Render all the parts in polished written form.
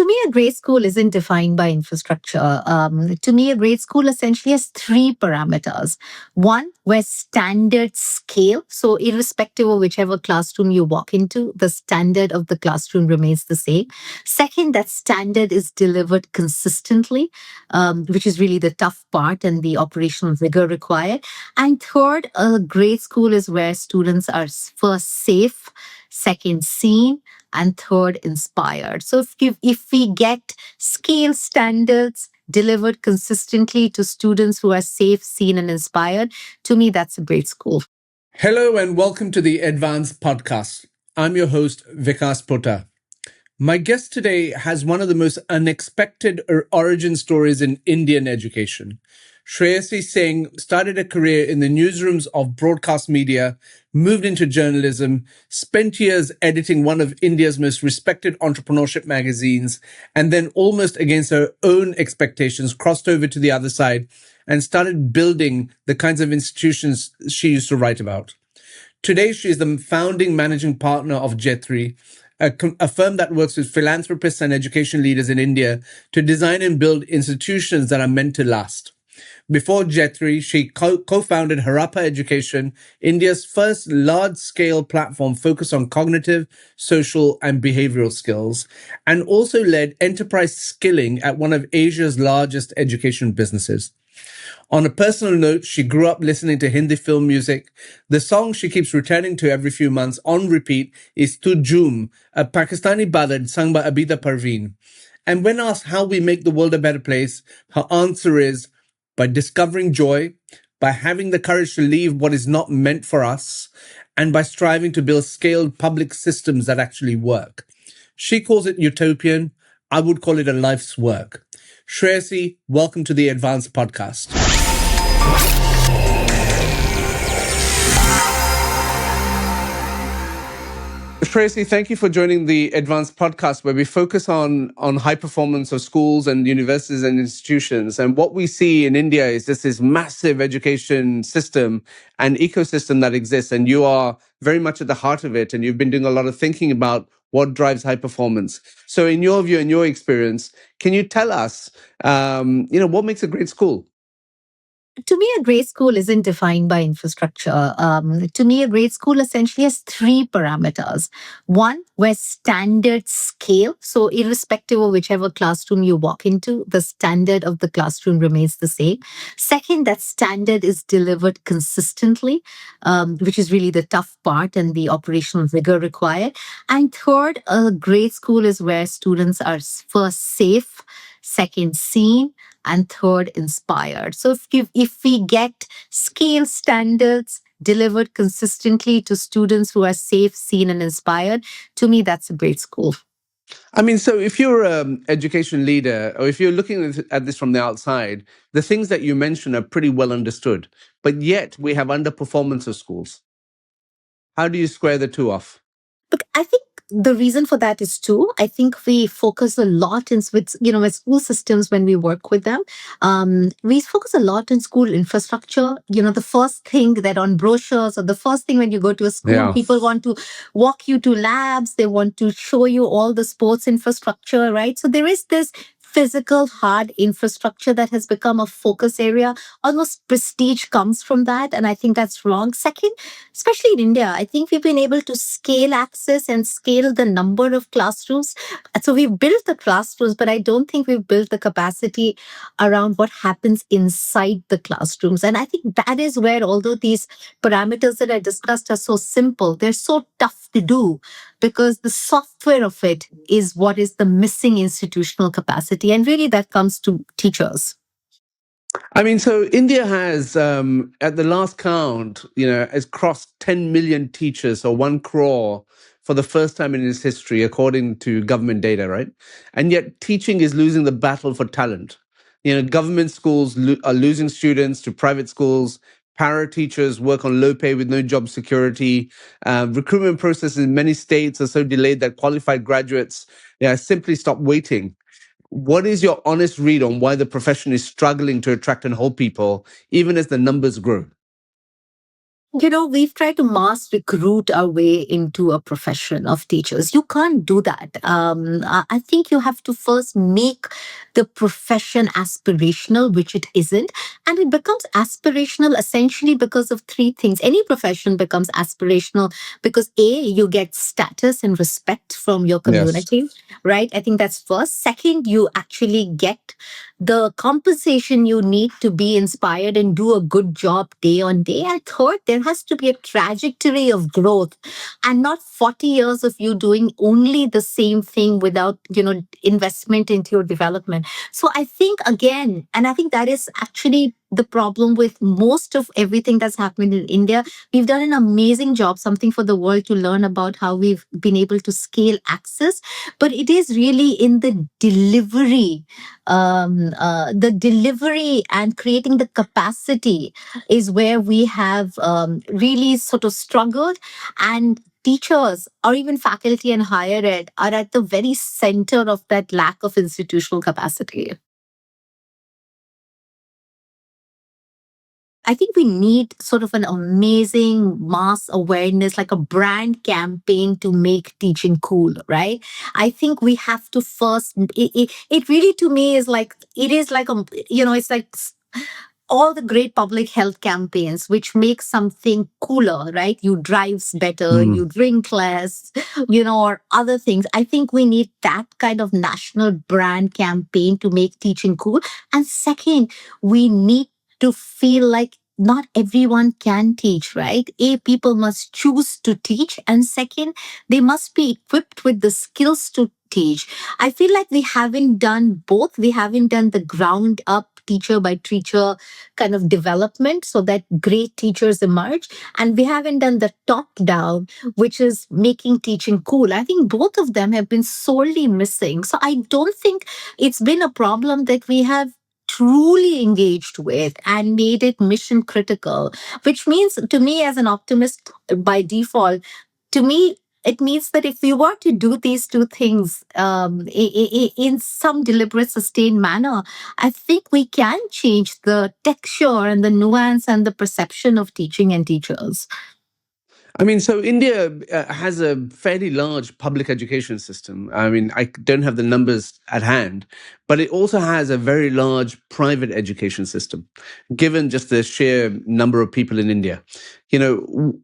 To me, a great school isn't defined by infrastructure. To me, a great school essentially has three parameters. One, where standards scale. So, irrespective of whichever classroom you walk into, the standard of the classroom remains the same. Second, that standard is delivered consistently, which is really the tough part and the operational rigor required. And third, a great school is where students are first safe, second seen, and third, inspired. So if we get scale standards delivered consistently to students who are safe, seen, and inspired, to me, that's a great school. Hello and welcome to the Advanced Podcast. I'm your host, Vikas Pota. My guest today has one of the most unexpected origin stories in Indian education. Shreyasi Singh started a career in the newsrooms of broadcast media, moved into journalism, spent years editing one of India's most respected entrepreneurship magazines, and then almost against her own expectations, crossed over to the other side and started building the kinds of institutions she used to write about. Today, she is the founding managing partner of Jetri, a firm that works with philanthropists and education leaders in India to design and build institutions that are meant to last. Before Jetri, she co-founded Harappa Education, India's first large-scale platform focused on cognitive, social, and behavioral skills, and also led enterprise skilling at one of Asia's largest education businesses. On a personal note, she grew up listening to Hindi film music. The song she keeps returning to every few months on repeat is Tu Jhoom, a Pakistani ballad sung by Abida Parveen. And when asked how we make the world a better place, her answer is by discovering joy, by having the courage to leave what is not meant for us, and by striving to build scaled public systems that actually work. She calls it utopian. I would call it a life's work. Shreyasi, welcome to the Advanced Podcast. Shreyasi, thank you for joining the Advanced Podcast, where we focus on high performance of schools and universities and institutions. And what we see in India is just this massive education system and ecosystem that exists. And you are very much at the heart of it. And you've been doing a lot of thinking about what drives high performance. So in your view and your experience, can you tell us, what makes a great school? To me, a great school isn't defined by infrastructure. To me, a great school essentially has three parameters. One, where standards scale. So, irrespective of whichever classroom you walk into, the standard of the classroom remains the same. Second, that standard is delivered consistently, which is really the tough part and the operational rigor required. And third, a great school is where students are first safe, second seen, and third, inspired. So if we get scale standards delivered consistently to students who are safe, seen, and inspired, to me, that's a great school. I mean, so if you're an education leader, or if you're looking at this from the outside, the things that you mentioned are pretty well understood. But yet we have underperformance of schools. How do you square the two off? Look, I think the reason for that is two. I think we focus a lot with school systems when we work with them. We focus a lot on school infrastructure. The first thing that on brochures or the first thing when you go to a school, people want to walk you to labs. They want to show you all the sports infrastructure, right? So there is this physical hard infrastructure that has become a focus area. Almost prestige comes from that. And I think that's wrong. Second, especially in India, I think we've been able to scale access and scale the number of classrooms. So we've built the classrooms, but I don't think we've built the capacity around what happens inside the classrooms. And I think that is where, although these parameters that I discussed are so simple, they're so tough to do because the software of it is what is the missing institutional capacity. And really that comes to teachers. I mean, so India has, at the last count, has crossed 10 million teachers, or 1 crore for the first time in its history, according to government data, right? And yet teaching is losing the battle for talent. Government schools are losing students to private schools. Para teachers work on low pay with no job security. Recruitment processes in many states are so delayed that qualified graduates simply stop waiting. What is your honest read on why the profession is struggling to attract and hold people, even as the numbers grow? We've tried to mass recruit our way into a profession of teachers. You can't do that. I think you have to first make the profession aspirational, which it isn't. And it becomes aspirational essentially because of three things. Any profession becomes aspirational because A, you get status and respect from your Yes. community, right? I think that's first. Second, you actually get the compensation you need to be inspired and do a good job day on day. And third, there has to be a trajectory of growth and not 40 years of you doing only the same thing without, investment into your development. So I think again, and I think that is actually the problem with most of everything that's happened in India. We've done an amazing job, something for the world to learn about how we've been able to scale access, but it is really in the delivery and creating the capacity is where we have really sort of struggled. And teachers or even faculty and higher ed are at the very center of that lack of institutional capacity. I think we need sort of an amazing mass awareness, like a brand campaign to make teaching cool, right? I think we have to first, it really to me is like, it is like, it's like all the great public health campaigns which make something cooler, right? You drives better, Mm. you drink less, or other things. I think we need that kind of national brand campaign to make teaching cool. And second, we need to feel like not everyone can teach, right? A, people must choose to teach. And second, they must be equipped with the skills to teach. I feel like we haven't done both. We haven't done the ground up teacher by teacher kind of development so that great teachers emerge. And we haven't done the top down, which is making teaching cool. I think both of them have been sorely missing. So I don't think it's been a problem that we have truly engaged with and made it mission critical, which means to me as an optimist by default, to me, it means that if we were to do these two things in some deliberate, sustained manner, I think we can change the texture and the nuance and the perception of teaching and teachers. I mean, so India has a fairly large public education system. I mean, I don't have the numbers at hand, but it also has a very large private education system, given just the sheer number of people in India.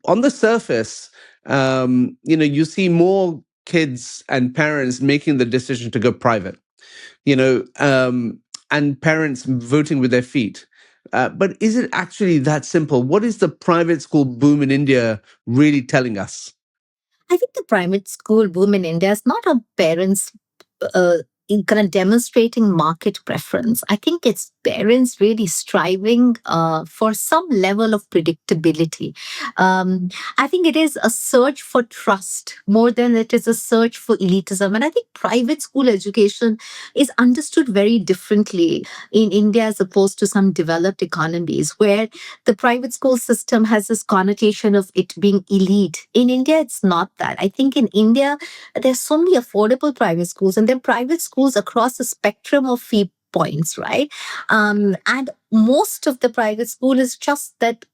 On the surface, you see more kids and parents making the decision to go private, you know, um, and parents voting with their feet. But is it actually that simple? What is the private school boom in India really telling us? I think the private school boom in India is not a parents uh, in kind of demonstrating market preference. I think it's parents really striving for some level of predictability. I think it is a search for trust more than it is a search for elitism. And I think private school education is understood very differently in India as opposed to some developed economies where the private school system has this connotation of it being elite. In India, it's not that. I think in India, there's so many affordable private schools, and there are private schools across the spectrum of fee points, right? And most of the private school is just that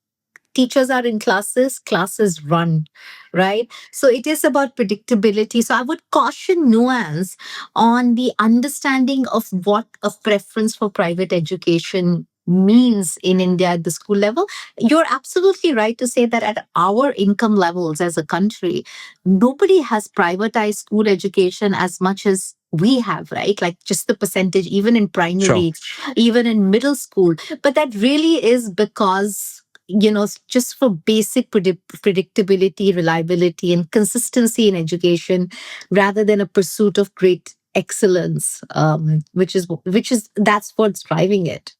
teachers are in classes, classes run, right? So it is about predictability. So I would caution nuance on the understanding of what a preference for private education means in India at the school level. You're absolutely right to say that at our income levels as a country, nobody has privatized school education as much as we have, right? Like just the percentage, even in Sure. primary, even in middle school. But that really is because just for basic predictability, reliability, and consistency in education, rather than a pursuit of great excellence, which is that's what's driving it.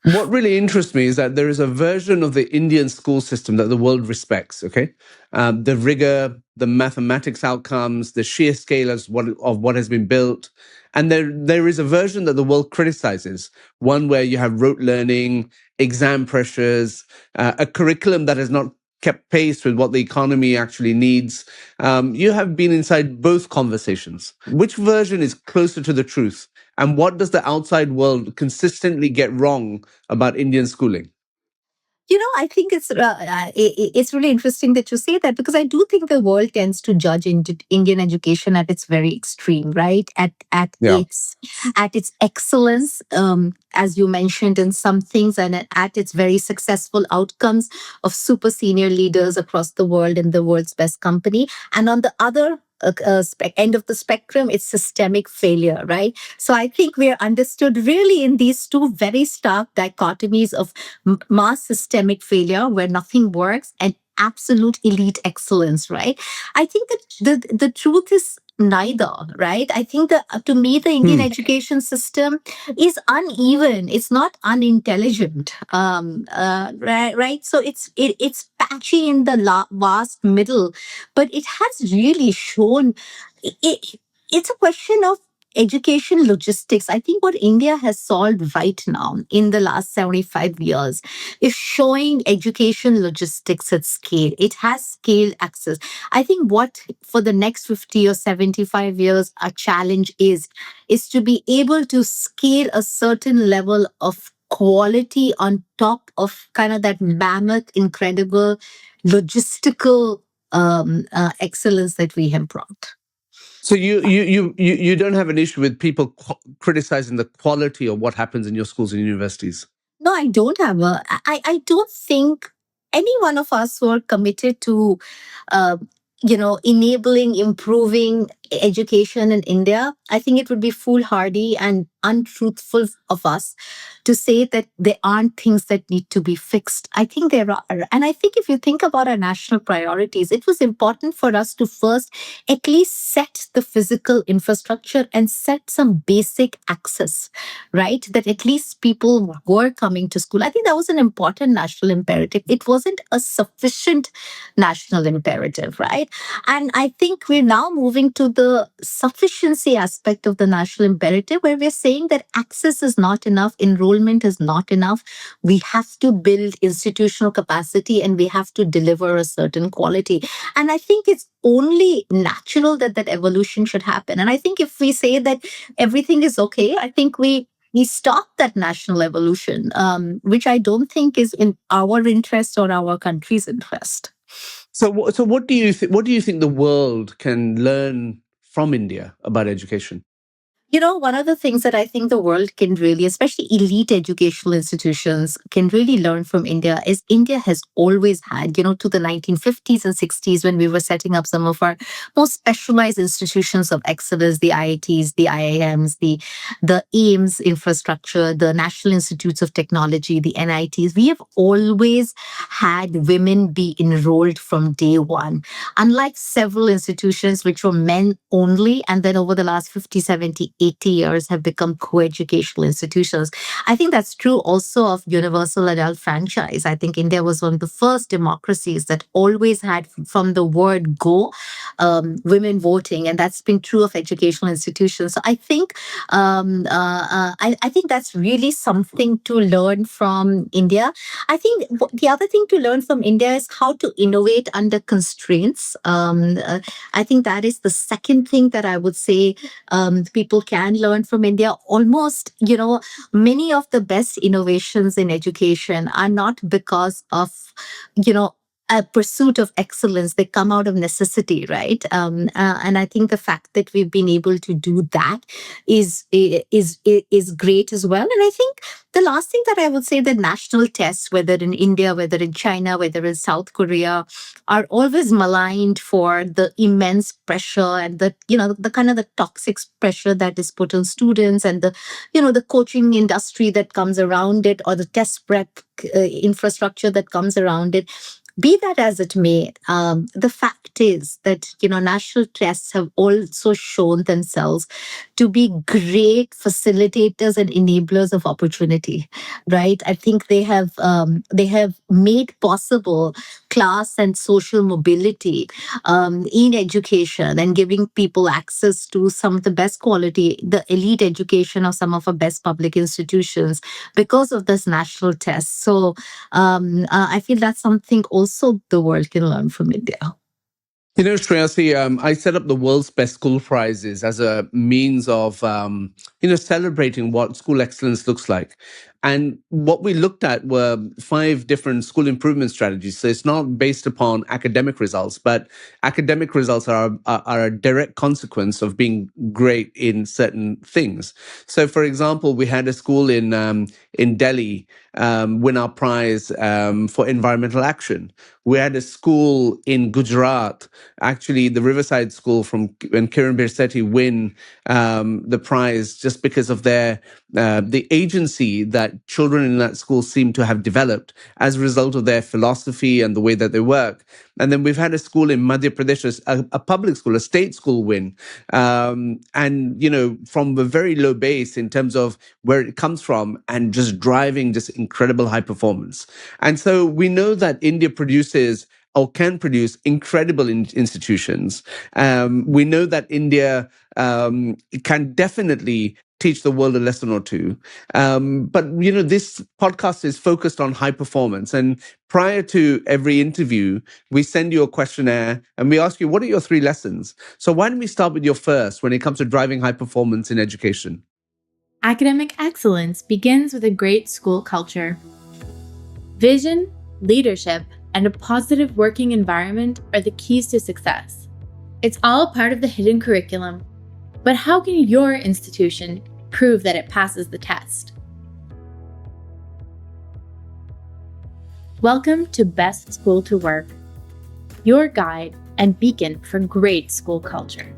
What really interests me is that there is a version of the Indian school system that the world respects. Okay, the rigor, the mathematics outcomes, the sheer scale of what has been built, and there is a version that the world criticizes. One where you have rote learning, exam pressures, a curriculum that has not kept pace with what the economy actually needs. You have been inside both conversations. Which version is closer to the truth? And what does the outside world consistently get wrong about Indian schooling? I think it's really interesting that you say that, because I do think the world tends to judge Indian education at its very extreme, right? Yeah. At its excellence, as you mentioned in some things, and at its very successful outcomes of super senior leaders across the world in the world's best company, and on the other end of the spectrum, it's systemic failure, right? So I think we're understood really in these two very stark dichotomies of mass systemic failure where nothing works and absolute elite excellence, right? I think that the truth is neither, right? I think that to me the Indian Hmm. education system is uneven, it's not unintelligent, right? So it's patchy in the vast middle, but it has really shown it, it's a question of education logistics. I think what India has solved right now in the last 75 years is showing education logistics at scale. It has scale access. I think what for the next 50 or 75 years, our challenge is to be able to scale a certain level of quality on top of kind of that mammoth, incredible logistical excellence that we have brought. So you don't have an issue with people criticizing the quality of what happens in your schools and universities? No, I don't have a. I don't think any one of us who are committed to, uh, enabling, improving education in India. I think it would be foolhardy and untruthful of us to say that there aren't things that need to be fixed. I think there are, and I think if you think about our national priorities, it was important for us to first at least set the physical infrastructure and set some basic access, right? That at least people were coming to school. I think that was an important national imperative. It wasn't a sufficient national imperative, right? And I think we're now moving to the sufficiency aspect of the national imperative, where we're saying that access is not enough, enrollment is not enough. We have to build institutional capacity and we have to deliver a certain quality. And I think it's only natural that that evolution should happen. And I think if we say that everything is okay, I think we stop that national evolution, which I don't think is in our interest or our country's interest. So, so what do you what do you think the world can learn from India about education? One of the things that I think the world can really, especially elite educational institutions, can really learn from India is India has always had, to the 1950s and 60s when we were setting up some of our most specialized institutions of excellence, the IITs, the IIMs, the AIMS infrastructure, the National Institutes of Technology, the NITs. We have always had women be enrolled from day one, unlike several institutions which were men only, and then over the last 50, 70, 80 years have become co-educational institutions. I think that's true also of universal adult franchise. I think India was one of the first democracies that always had, from the word go, women voting, and that's been true of educational institutions. So I think I think that's really something to learn from India. I think the other thing to learn from India is how to innovate under constraints. I think that is the second thing that I would say people can learn from India. Almost, many of the best innovations in education are not because of, a pursuit of excellence. They come out of necessity, right? And I think the fact that we've been able to do that is great as well. And I think the last thing that I would say, the national tests, whether in India, whether in China, whether in South Korea, are always maligned for the immense pressure and the kind of the toxic pressure that is put on students, and the coaching industry that comes around it, or the test prep infrastructure that comes around it. Be that as it may, the fact is that national tests have also shown themselves to be great facilitators and enablers of opportunity, right? I think they have made possible class and social mobility in education, and giving people access to some of the best quality, the elite education of some of our best public institutions because of this national test. So I feel that's something also the world can learn from India. Shreyasi, I set up the world's best school prizes as a means of, celebrating what school excellence looks like. And what we looked at were 5 different school improvement strategies. So it's not based upon academic results, but academic results are a direct consequence of being great in certain things. So, for example, we had a school in Delhi win our prize for environmental action. We had a school in Gujarat, actually the Riverside School from when Kiran Birsetti win the prize just because of the agency that children in that school seem to have developed as a result of their philosophy and the way that they work. And then we've had a school in Madhya Pradesh, a public school, a state school win. And, from a very low base in terms of where it comes from and just driving just incredible high performance. And so we know that India produces or can produce incredible institutions. We know that India can definitely teach the world a lesson or two. But, this podcast is focused on high performance. And prior to every interview, we send you a questionnaire and we ask you, what are your 3 lessons? So why don't we start with your first when it comes to driving high performance in education? Academic excellence begins with a great school culture. Vision, leadership, and a positive working environment are the keys to success. It's all part of the hidden curriculum. But how can your institution prove that it passes the test? Welcome to Best School to Work, your guide and beacon for great school culture.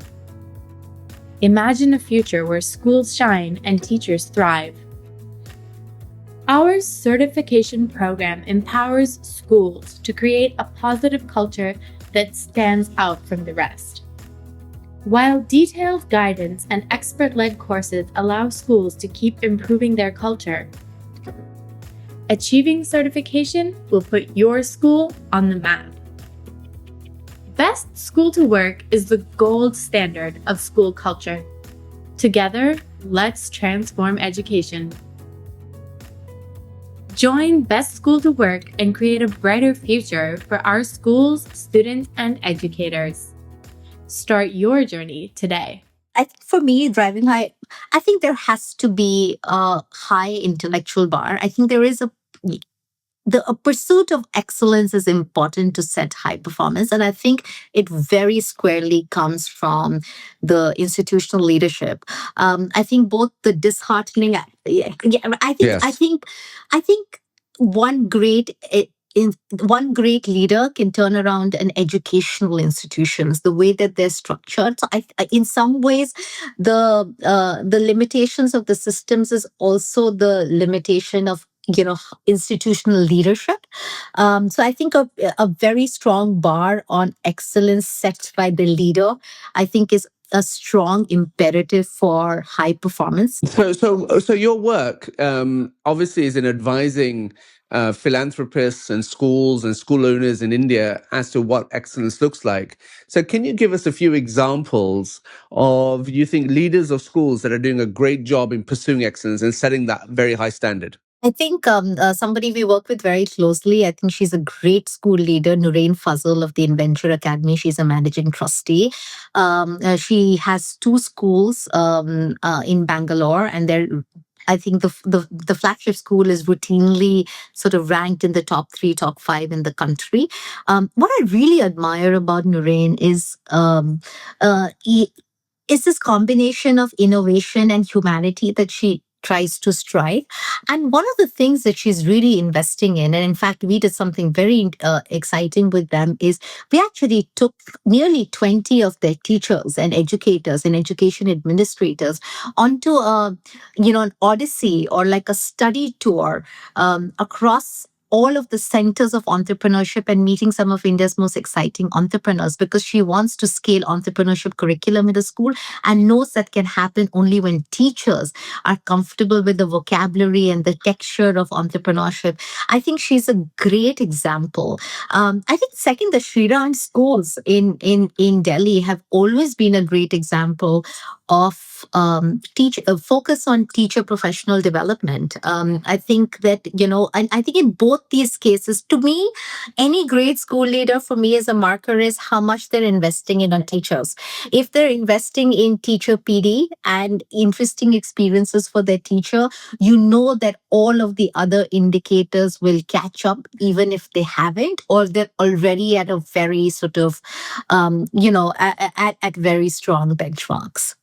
Imagine a future where schools shine and teachers thrive. Our certification program empowers schools to create a positive culture that stands out from the rest. While detailed guidance and expert-led courses allow schools to keep improving their culture, achieving certification will put your school on the map. Best School to Work is the gold standard of school culture. Together, let's transform education. Join Best School to Work and create a brighter future for our schools, students, and educators. Start your journey today. I think for me, driving high, I think there has to be a high intellectual bar. I think there is a pursuit of excellence is important to set high performance. And I think it very squarely comes from the institutional leadership. I think both the disheartening, Yes. I think one great, one great leader can turn around an educational institutions the way that they're structured. So in some ways, the limitations of the systems is also the limitation of institutional leadership. So I think a very strong bar on excellence set by the leader, I think, is a strong imperative for high performance. So your work obviously is in advising philanthropists and schools and school owners in India as to what excellence looks like. So can you give us a few examples of, you think, leaders of schools that are doing a great job in pursuing excellence and setting that very high standard? I think somebody we work with very closely, I think she's a great school leader, Nurain Fazal of the Inventure Academy. She's a managing trustee. She has 2 schools in Bangalore, and they're I think the flagship school is routinely sort of ranked in the top 3, top 5 in the country. What I really admire about Nurain is this combination of innovation and humanity that she tries to strike. And one of the things that she's really investing in, and in fact, we did something very exciting with them, is we actually took nearly 20 of their teachers and educators and education administrators onto an odyssey or like a study tour across all of the centers of entrepreneurship and meeting some of India's most exciting entrepreneurs, because she wants to scale entrepreneurship curriculum in the school and knows that can happen only when teachers are comfortable with the vocabulary and the texture of entrepreneurship. I think she's a great example. I think second, the Shriram schools in Delhi have always been a great example of focus on teacher professional development. I think that, and I think in both both these cases, to me, any great school leader for me as a marker is how much they're investing in our teachers. If they're investing in teacher PD and interesting experiences for their teacher, you know that all of the other indicators will catch up, even if they haven't, or they're already at a very sort of, at very strong benchmarks.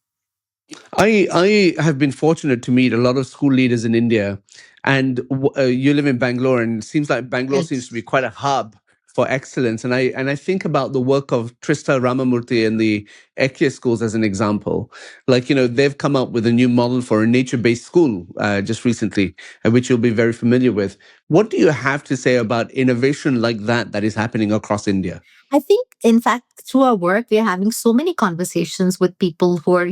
I have been fortunate to meet a lot of school leaders in India, and you live in Bangalore, and it seems like Bangalore seems to be quite a hub for excellence. And I think about the work of Trista Ramamurthy and the Ekya schools as an example. Like, they've come up with a new model for a nature-based school just recently, which you'll be very familiar with. What do you have to say about innovation like that is happening across India? I think, in fact, through our work, we are having so many conversations with people who are,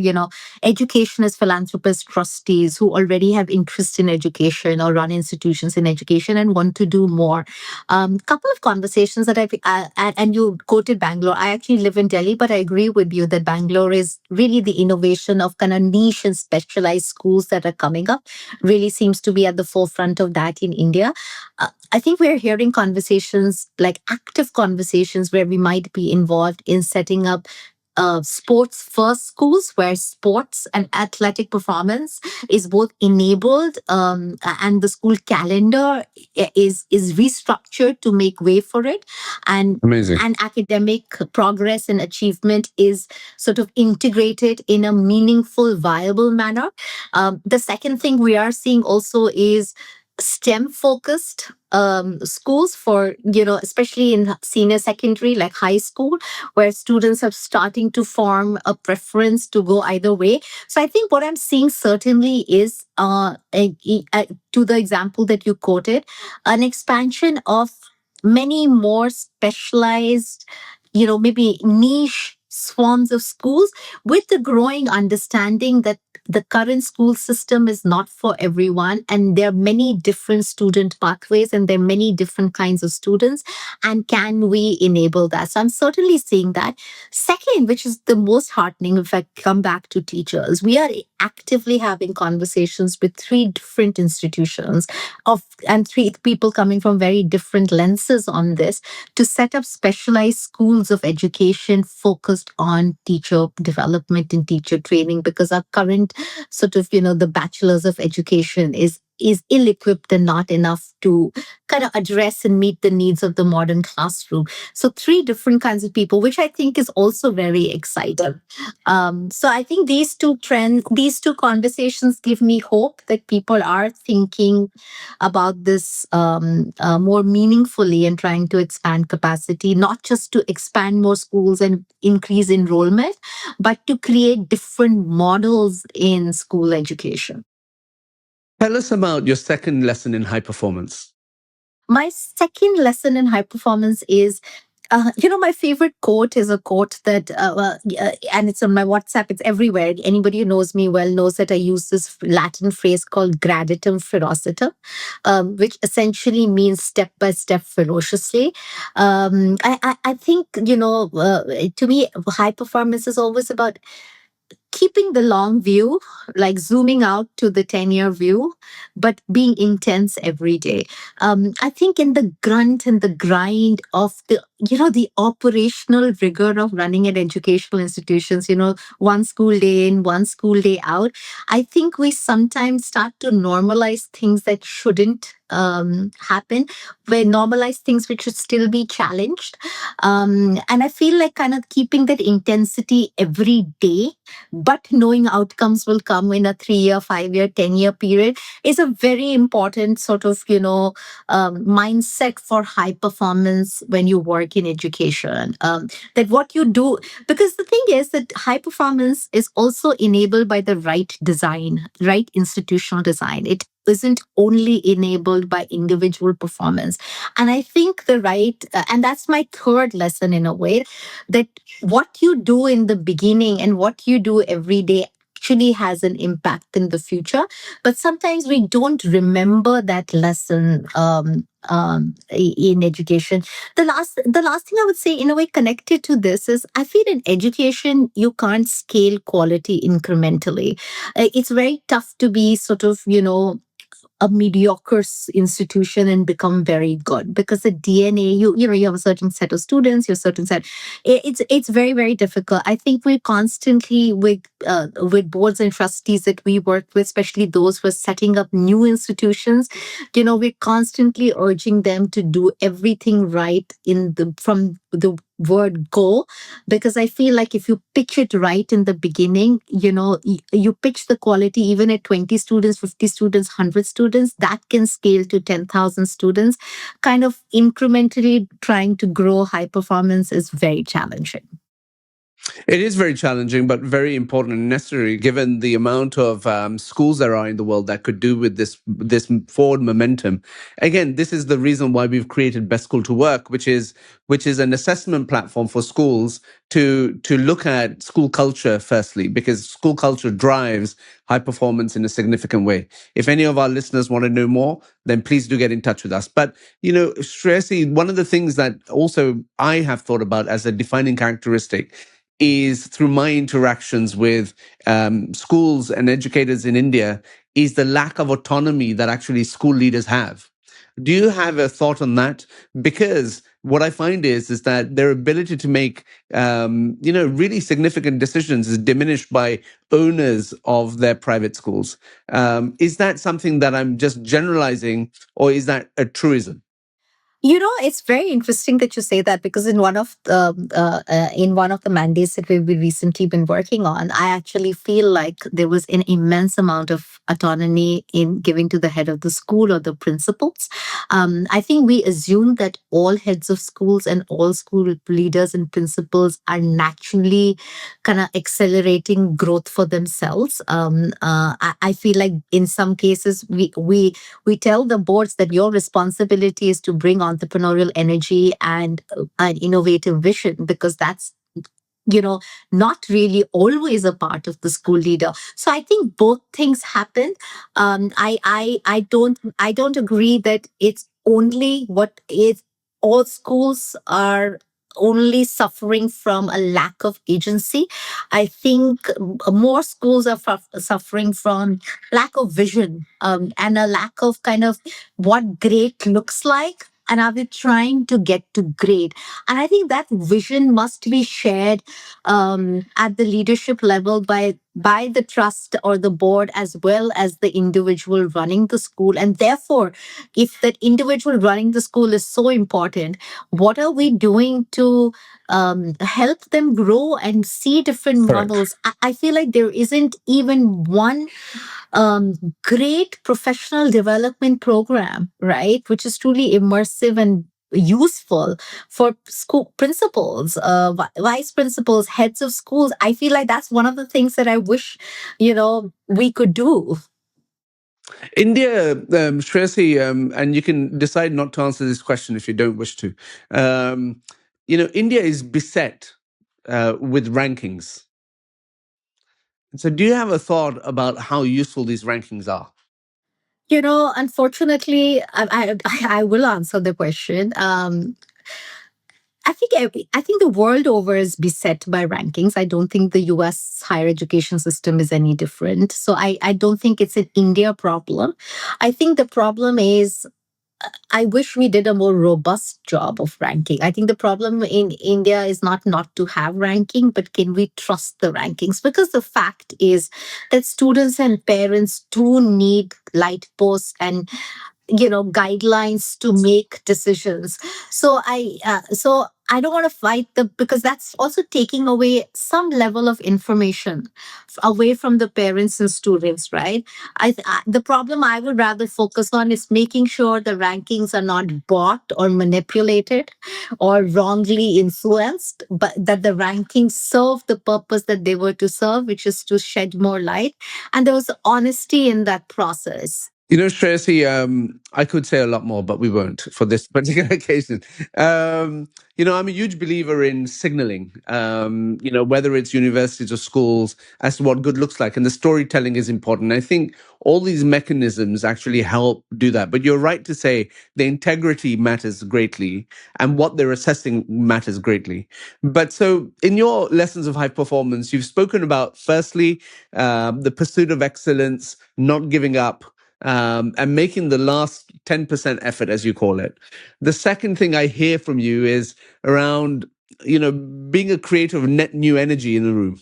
education as philanthropists, trustees who already have interest in education or run institutions in education and want to do more. Couple of conversations that and you quoted Bangalore. I actually live in Delhi, but I agree with you that Bangalore is really the innovation of kind of niche and specialized schools that are coming up. Really seems to be at the forefront of that in India. I think we're hearing conversations, like active conversations, where we might be involved in setting up sports first schools where sports and athletic performance is both enabled, and the school calendar is restructured to make way for it, and Amazing. and academic progress and achievement is sort of integrated in a meaningful, viable manner. The second thing we are seeing also is STEM focused schools for, especially in senior secondary, like high school, where students are starting to form a preference to go either way. So I think what I'm seeing certainly is, to the example that you quoted, an expansion of many more specialized, maybe niche swarms of schools, with the growing understanding that the current school system is not for everyone, and there are many different student pathways and there are many different kinds of students, and can we enable that? So I'm certainly seeing that. Second, which is the most heartening, if I come back to teachers, we are actively having conversations with three different institutions and three people coming from very different lenses on this, to set up specialized schools of education focused on teacher development and teacher training, because our current sort of, the bachelors of education is ill-equipped and not enough to kind of address and meet the needs of the modern classroom. So three different kinds of people, which I think is also very exciting. So I think these two conversations give me hope that people are thinking about this more meaningfully and trying to expand capacity, not just to expand more schools and increase enrollment, but to create different models in school education. Tell us about your second lesson in high performance. My second lesson in high performance is, my favorite quote is a quote that, and it's on my WhatsApp, it's everywhere. Anybody who knows me well knows that I use this Latin phrase called gradatum ferocitum, which essentially means step by step ferociously. I think, to me, high performance is always about keeping the long view, like zooming out to the 10-year view, but being intense every day. I think in the grunt and the grind of the operational rigor of running an educational institutions, one school day in, one school day out, I think we sometimes start to normalize things that shouldn't happen. We normalize things which should still be challenged. And I feel like kind of keeping that intensity every day, but knowing outcomes will come in a 3-year, 5-year, 10-year period, is a very important sort of, mindset for high performance when you work in education. That what you do, because the thing is that high performance is also enabled by the right design, right institutional design. It isn't only enabled by individual performance. And I think and that's my third lesson in a way, that what you do in the beginning and what you do every day actually has an impact in the future. But sometimes we don't remember that lesson in education. The last thing I would say, in a way connected to this, is I feel in education you can't scale quality incrementally. It's very tough to be sort of, a mediocre institution and become very good, because the DNA, you have a certain set of students, you have a certain set. It's very, very difficult. I think we're constantly with boards and trustees that we work with, especially those who are setting up new institutions. We're constantly urging them to do everything right in the from the word go, because I feel like if you pitch it right in the beginning, you pitch the quality even at 20 students, 50 students, 100 students, that can scale to 10,000 students. Kind of incrementally trying to grow high performance is very challenging. It is very challenging, but very important and necessary, given the amount of schools there are in the world that could do with this forward momentum. Again, this is the reason why we've created Best School to Work, which is an assessment platform for schools to look at school culture firstly, because school culture drives high performance in a significant way. If any of our listeners want to know more, then please do get in touch with us. But Shreyasi, one of the things that also I have thought about as a defining characteristic is through my interactions with schools and educators in India is the lack of autonomy that actually school leaders have. Do you have a thought on that? Because what I find is that their ability to make really significant decisions is diminished by owners of their private schools. Is that something that I'm just generalizing, or is that a truism? It's very interesting that you say that, because in one of the mandates that we've recently been working on, I actually feel like there was an immense amount of autonomy in giving to the head of the school or the principals. I think we assume that all heads of schools and all school leaders and principals are naturally kind of accelerating growth for themselves. I feel like in some cases we tell the boards that your responsibility is to bring entrepreneurial energy and an innovative vision, because that's not really always a part of the school leader. So I think both things happen. I don't agree that it's only what is all schools are only suffering from a lack of agency. I think more schools are suffering from lack of vision, and a lack of kind of what great looks like, and are we trying to get to great. And I think that vision must be shared at the leadership level by the trust or the board, as well as the individual running the school. And therefore, if that individual running the school is so important, what are we doing to help them grow and see different Correct. models? I feel like there isn't even one great professional development program, right? Which is truly immersive and useful for school principals, vice principals, heads of schools. I feel like that's one of the things that I wish, we could do. India, Shreyasi, and you can decide not to answer this question if you don't wish to. India is beset with rankings. So, do you have a thought about how useful these rankings are? Unfortunately, I will answer the question. I think the world over is beset by rankings. I don't think the US higher education system is any different. So I don't think it's an India problem. I think the problem is, I wish we did a more robust job of ranking. I think the problem in India is not to have ranking, but can we trust the rankings? Because the fact is that students and parents do need light posts and guidelines to make decisions. So I don't want to fight the, because that's also taking away some level of information away from the parents and students, right? The problem I would rather focus on is making sure the rankings are not bought or manipulated or wrongly influenced, but that the rankings serve the purpose that they were to serve, which is to shed more light, and there was honesty in that process. Shreyasi, I could say a lot more, but we won't for this particular occasion. I'm a huge believer in signaling, whether it's universities or schools, as to what good looks like. And the storytelling is important. I think all these mechanisms actually help do that. But you're right to say the integrity matters greatly and what they're assessing matters greatly. But so in your lessons of high performance, you've spoken about, firstly, the pursuit of excellence, not giving up, and making the last 10% effort, as you call it. The second thing I hear from you is around, being a creator of net new energy in the room,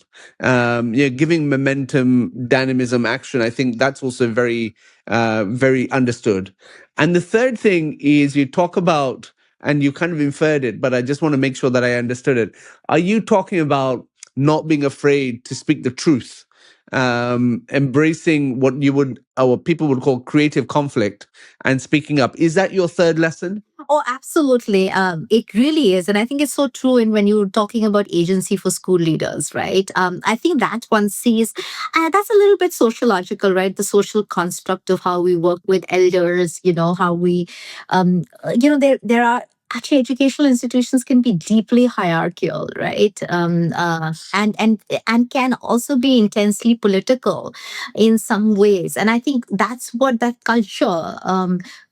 giving momentum, dynamism, action. I think that's also very, very understood. And the third thing is you talk about, and you kind of inferred it, but I just want to make sure that I understood it. Are you talking about not being afraid to speak the truth, embracing what you would, or what people would call creative conflict, and speaking up? Is that your third lesson? Oh, absolutely. It really is. And I think it's so true in when you're talking about agency for school leaders, right? I think that one sees, that's a little bit sociological, right? The social construct of how we work with elders, how we, there are actually educational institutions can be deeply hierarchical, right? And can also be intensely political in some ways. And I think that's what that culture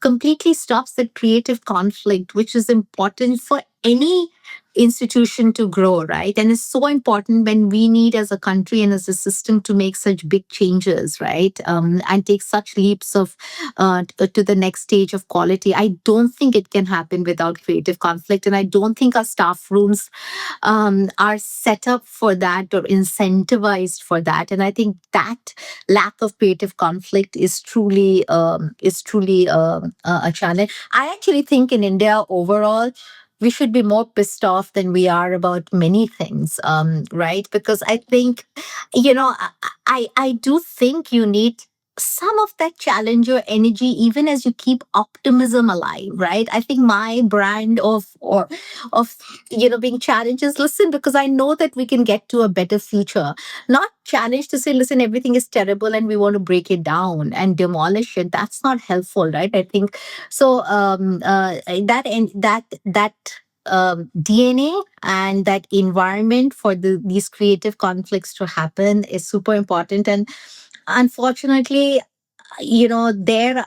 completely stops the creative conflict, which is important for any institution to grow, right? And it's so important when we need as a country and as a system to make such big changes, right? And take such leaps of to the next stage of quality. I don't think it can happen without creative conflict. And I don't think our staff rooms are set up for that or incentivized for that. And I think that lack of creative conflict is truly a challenge. I actually think in India overall, we should be more pissed off than we are about many things, right? Because I think, I do think you need some of that challenger energy even as you keep optimism alive, right? I think my brand of being challenged is listen, because I know that we can get to a better future, not challenge to say listen, everything is terrible and we want to break it down and demolish it. That's not helpful, right? I think so. That DNA and that environment for these creative conflicts to happen is super important. And unfortunately, there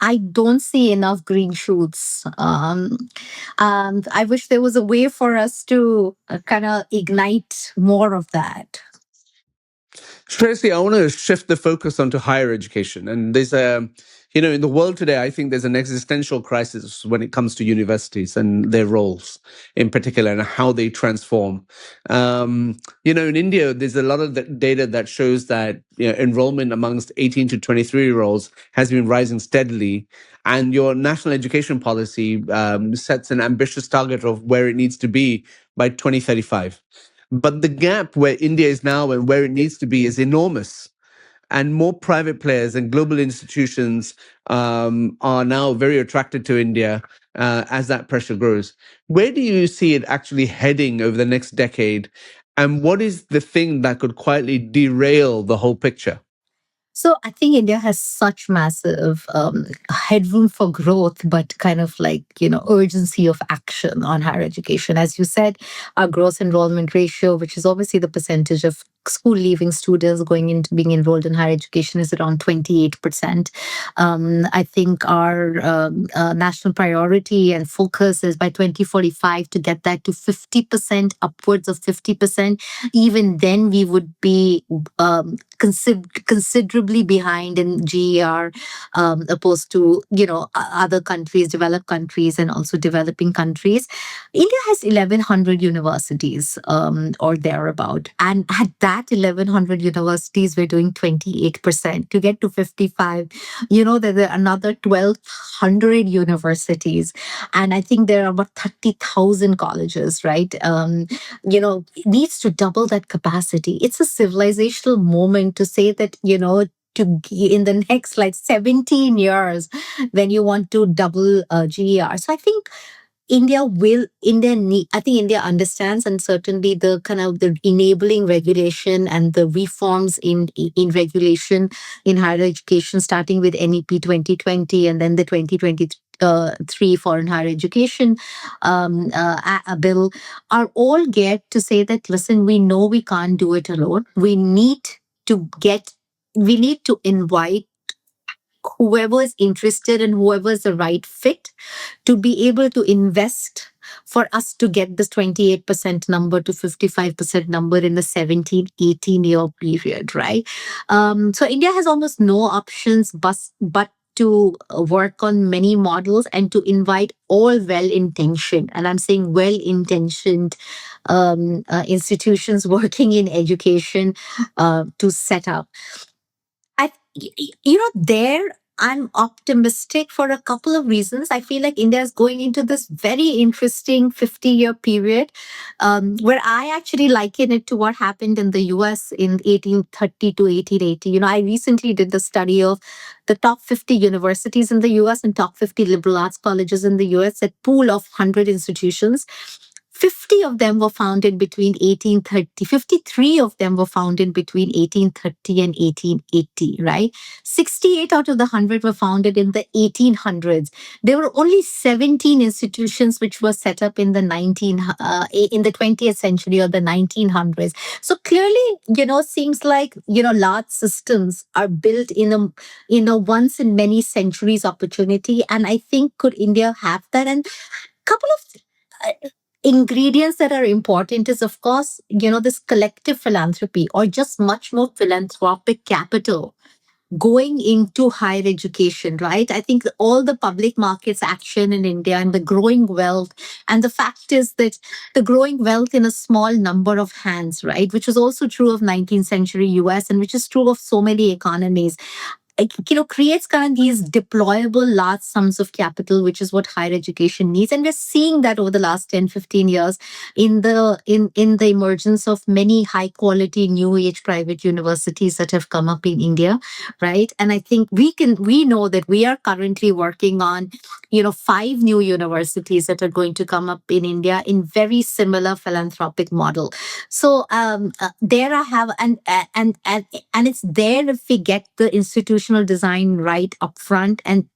I I don't see enough green shoots. I wish there was a way for us to kind of ignite more of that. Shreyasi, I want to shift the focus onto higher education. And there's in the world today, I think there's an existential crisis when it comes to universities and their roles in particular and how they transform. In India, there's a lot of data that shows that enrollment amongst 18 to 23-year-olds has been rising steadily. And your national education policy sets an ambitious target of where it needs to be by 2035. But the gap where India is now and where it needs to be is enormous. And more private players and global institutions are now very attracted to India as that pressure grows. Where do you see it actually heading over the next decade? And what is the thing that could quietly derail the whole picture? So I think India has such massive headroom for growth, but kind of like, urgency of action on higher education. As you said, our gross enrollment ratio, which is obviously the percentage of school leaving students going into being enrolled in higher education, is around 28%. I think our national priority and focus is by 2045 to get that to 50%, upwards of 50%. Even then, we would be considerably behind in GER, opposed to other countries, developed countries, and also developing countries. India has 1,100 universities, or thereabout, and at that 1,100 universities, we're doing 28%. To get to 55, there are another 1,200 universities, and I think there are about 30,000 colleges, right? It needs to double that capacity. It's a civilizational moment to say that, in the next like 17 years, when you want to double GER. So I think I think India understands, and certainly the kind of the enabling regulation and the reforms in regulation in higher education, starting with NEP 2020 and then the 2023 Foreign Higher Education a bill, are all geared to say that, listen, we know we can't do it alone. We need to invite whoever is interested and whoever is the right fit to be able to invest for us to get this 28% number to 55% number in a 17-18 year period, right? So India has almost no options but to work on many models and to invite all well-intentioned, and I'm saying well-intentioned institutions working in education to set up. There I'm optimistic for a couple of reasons. I feel like India is going into this very interesting 50-year period, where I actually liken it to what happened in the US in 1830 to 1880. I recently did the study of the top 50 universities in the US and top 50 liberal arts colleges in the US, a pool of 100 institutions. 50 of them were founded between 1830, 53 of them were founded between 1830 and 1880, right? 68 out of the 100 were founded in the 1800s. There were only 17 institutions which were set up in the 20th century or the 1900s. So clearly, seems like, large systems are built in a once in many centuries opportunity. And I think could India have that? And couple of ingredients that are important is, of course, this collective philanthropy or just much more philanthropic capital going into higher education, right? I think all the public markets action in India and the growing wealth, and the fact is that the growing wealth in a small number of hands, right? Which was also true of 19th century US and which is true of so many economies, creates kind of these deployable large sums of capital, which is what higher education needs. And we're seeing that over the last 10, 15 years in the emergence of many high quality new age private universities that have come up in India, right? And I think we know that we are currently working on, 5 new universities that are going to come up in India in very similar philanthropic model. So there I have, and it's there if we get the institutional design right up front and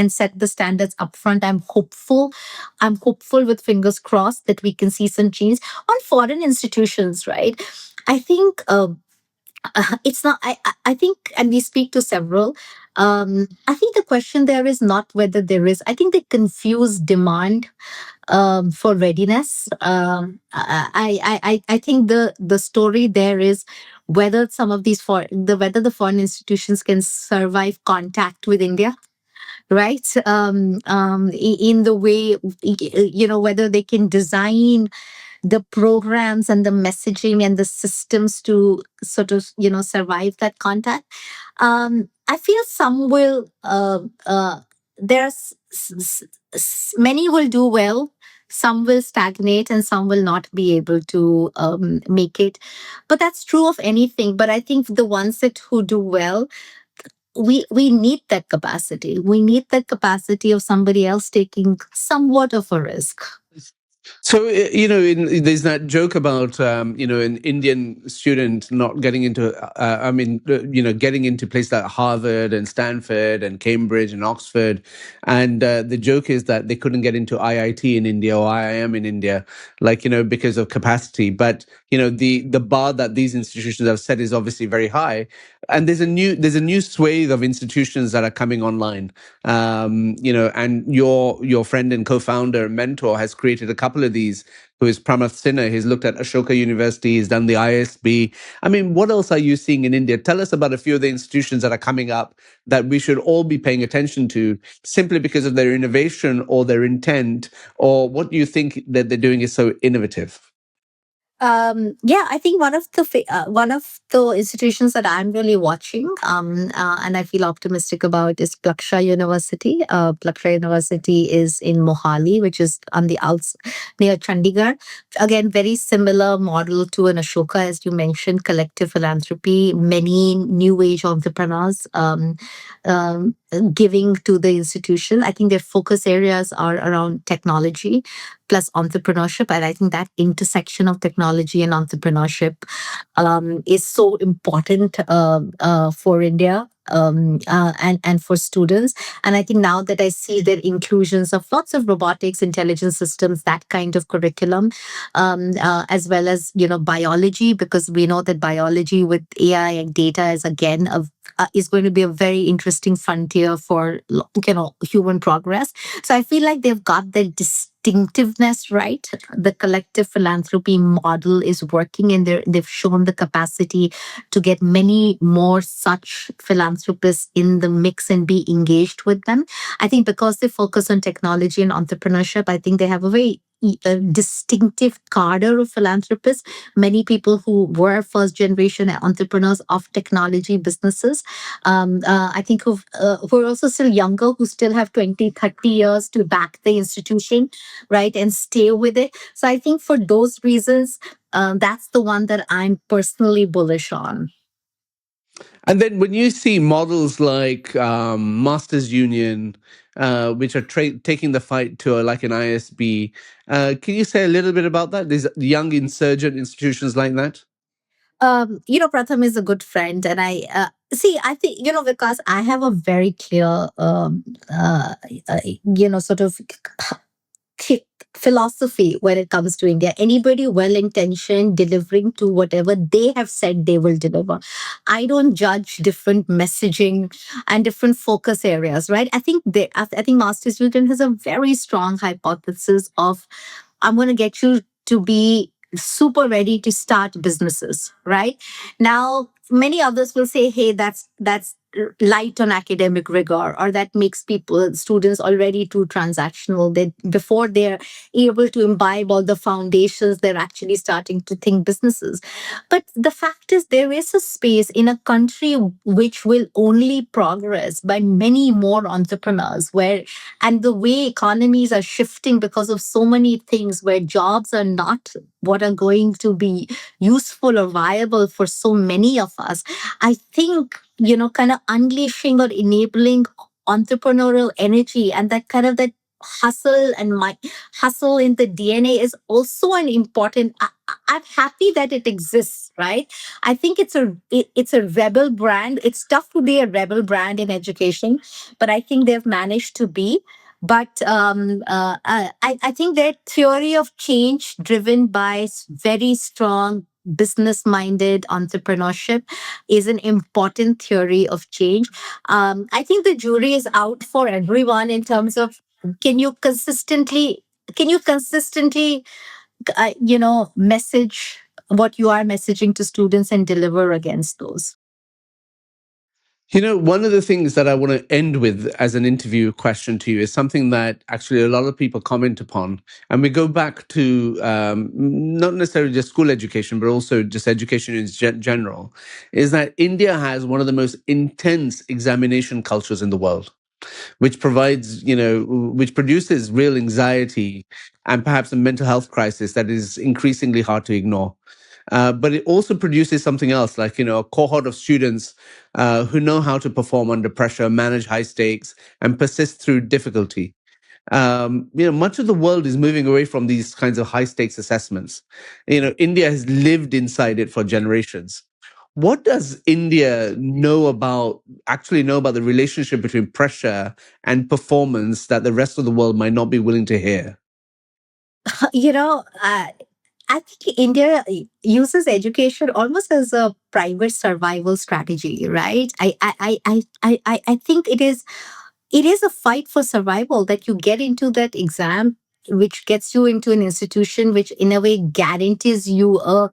set the standards up front. I'm hopeful with fingers crossed that we can see some change on foreign institutions, right? I think it's not. I think, and we speak to several. I think the question there is not whether there is. I think they confuse demand for readiness. I think the story there is whether some of these whether the foreign institutions can survive contact with India, right? In the way, whether they can design the programs and the messaging and the systems to sort of survive that contact. I feel some will. There's many will do well, some will stagnate, and some will not be able to make it. But that's true of anything. But I think the ones that who do well, we need that capacity. We need that capacity of somebody else taking somewhat of a risk. So, there's that joke about, an Indian student not getting into, getting into places like Harvard and Stanford and Cambridge and Oxford. And the joke is that they couldn't get into IIT in India or IIM in India, because of capacity. But, the bar that these institutions have set is obviously very high. And there's a new swathe of institutions that are coming online. And your friend and co-founder and mentor has created a couple of these, who is Pramath Sinha. He's looked at Ashoka University, he's done the ISB. I mean, what else are you seeing in India? Tell us about a few of the institutions that are coming up that we should all be paying attention to, simply because of their innovation or their intent, or what you think that they're doing is so innovative. Yeah, I think one of the institutions that I'm really watching, and I feel optimistic about, is Plaksha University. Plaksha University is in Mohali, which is on the outs near Chandigarh. Again, very similar model to an Ashoka, as you mentioned, collective philanthropy, many new age entrepreneurs giving to the institution. I think their focus areas are around technology plus entrepreneurship. And I think that intersection of technology and entrepreneurship is so important for India. And for students. And I think now that I see their inclusions of lots of robotics, intelligence systems, that kind of curriculum, as well as, biology, because we know that biology with AI and data is again is going to be a very interesting frontier for, human progress. So I feel like they've got the distinctiveness, right? The collective philanthropy model is working, and they've shown the capacity to get many more such philanthropists in the mix and be engaged with them. I think because they focus on technology and entrepreneurship, I think they have a very distinctive cadre of philanthropists, many people who were first generation entrepreneurs of technology businesses. I think who are also still younger, who still have 20, 30 years to back the institution, right, and stay with it. So I think for those reasons, that's the one that I'm personally bullish on. And then when you see models like Masters Union, which are taking the fight to like an ISB, can you say a little bit about that? These young insurgent institutions like that? Pratham is a good friend, and I see. I think because I have a very clear, sort of philosophy when it comes to India. Anybody well intentioned delivering to whatever they have said they will deliver. I don't judge different messaging and different focus areas, right? I think Master Student has a very strong hypothesis of I'm going to get you to be super ready to start businesses, right? Now, many others will say, hey, that's light on academic rigor, or that makes students already too transactional. They before they're able to imbibe all the foundations, they're actually starting to think businesses. But the fact is, there is a space in a country which will only progress by many more entrepreneurs, and the way economies are shifting because of so many things, where jobs are not what are going to be useful or viable for so many of us. I think, kind of unleashing or enabling entrepreneurial energy and that kind of that hustle and my hustle in the DNA is also an important. I'm happy that it exists, right? I think it's a rebel brand. It's tough to be a rebel brand in education, but I think they've managed to be. But I think their theory of change, driven by very strong business minded entrepreneurship, is an important theory of change. I think the jury is out for everyone in terms of can you consistently can you consistently message what you are messaging to students and deliver against those. One of the things that I want to end with as an interview question to you is something that actually a lot of people comment upon. And we go back to not necessarily just school education, but also just education in general, is that India has one of the most intense examination cultures in the world, which which produces real anxiety and perhaps a mental health crisis that is increasingly hard to ignore. But it also produces something else, like, a cohort of students who know how to perform under pressure, manage high stakes, and persist through difficulty. Much of the world is moving away from these kinds of high stakes assessments. India has lived inside it for generations. What does India actually know about the relationship between pressure and performance that the rest of the world might not be willing to hear? you know, uh, I think India uses education almost as a private survival strategy, right? I think it is a fight for survival that you get into that exam, which gets you into an institution which in a way guarantees you a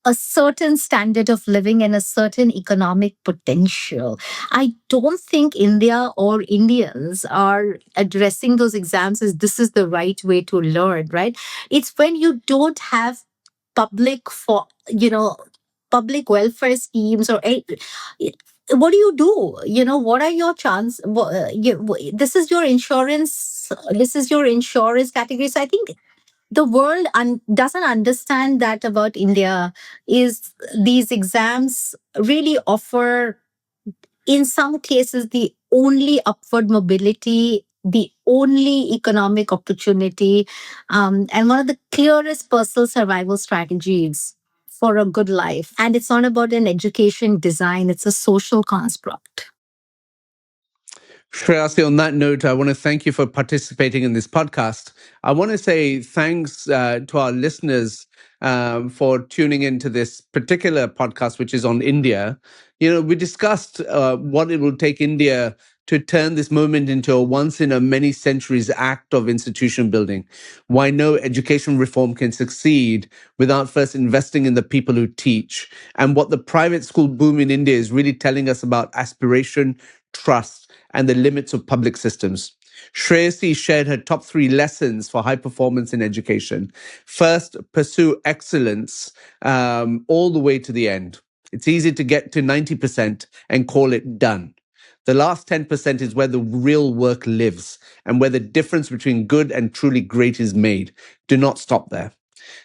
a certain standard of living and a certain economic potential. I don't think India or Indians are addressing those exams as this is the right way to learn, right? It's when you don't have public for public welfare schemes or what do you do? What are your chances? This is your insurance category. So I think the world doesn't understand that about India is these exams really offer, in some cases, the only upward mobility, the only economic opportunity, and one of the clearest personal survival strategies for a good life. And it's not about an education design, it's a social construct. Shreyasi, on that note, I want to thank you for participating in this podcast. I want to say thanks to our listeners for tuning into this particular podcast, which is on India. We discussed what it will take India to turn this moment into a once in a many centuries act of institution building. Why no education reform can succeed without first investing in the people who teach, and what the private school boom in India is really telling us about aspiration, trust, and the limits of public systems. Shreyasi shared her top 3 lessons for high performance in education. First, pursue excellence all the way to the end. It's easy to get to 90% and call it done. The last 10% is where the real work lives and where the difference between good and truly great is made. Do not stop there.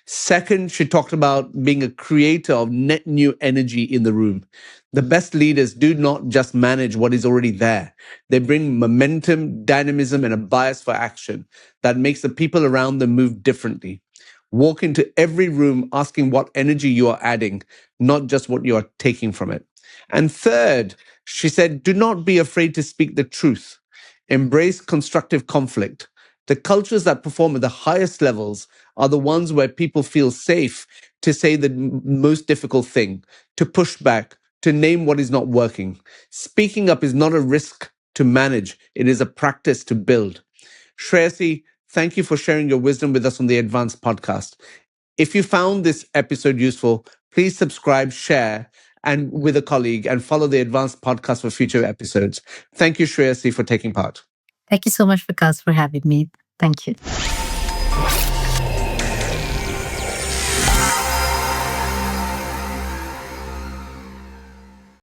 Second, she talked about being a creator of net new energy in the room. The best leaders do not just manage what is already there. They bring momentum, dynamism, and a bias for action that makes the people around them move differently. Walk into every room asking what energy you are adding, not just what you are taking from it. And third, she said, do not be afraid to speak the truth. Embrace constructive conflict. The cultures that perform at the highest levels are the ones where people feel safe to say the most difficult thing, to push back, to name what is not working. Speaking up is not a risk to manage, it is a practice to build. Shreyasi, thank you for sharing your wisdom with us on the Advanced Podcast. If you found this episode useful, please subscribe, share, and with a colleague, and follow the Advanced Podcast for future episodes. Thank you, Shreyasi, for taking part. Thank you so much, Vikas, for having me. Thank you.